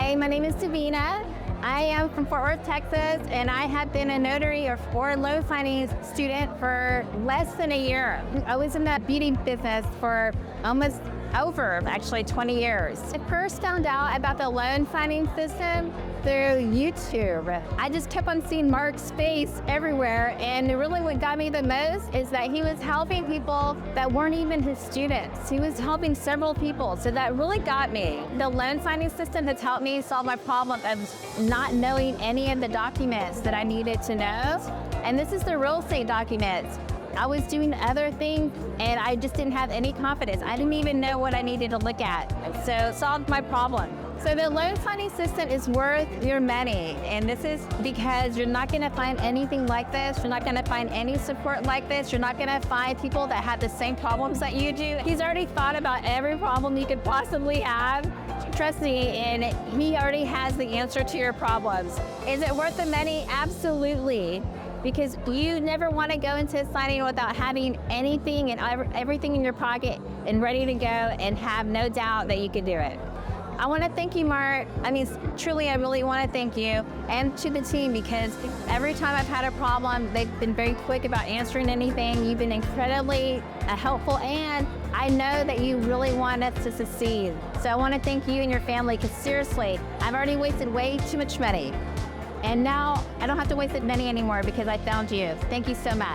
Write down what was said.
Hi, my name is Divina. I am from Fort Worth, Texas, and I have been a notary or loan signing student for less than a year. I was in the beauty business for almost over, actually 20 years. I first found out about the loan signing system through YouTube. I just kept on seeing Mark's face everywhere, and really what got me the most is that he was helping people that weren't even his students. He was helping several people, so that really got me. The loan signing system has helped me solve my problem of not knowing any of the documents that I needed to know, and this is the real estate documents. I was doing other things and I just didn't have any confidence. I didn't even know what I needed to look at. So it solved my problem. So the loan signing system is worth your money. And this is because you're not gonna find anything like this. You're not gonna find any support like this. You're not gonna find people that have the same problems that you do. He's already thought about every problem you could possibly have. Trust me, and he already has the answer to your problems. Is it worth the money? Absolutely. Because you never want to go into signing without having anything and everything in your pocket and ready to go and have no doubt that you can do it. I want to thank you, Mark. Truly, I really want to thank you and to the team, because every time I've had a problem, they've been very quick about answering anything. You've been incredibly helpful, and I know that you really want us to succeed. So I want to thank you and your family, because seriously, I've already wasted way too much money. And now I don't have to waste it money anymore because I found you. Thank you so much.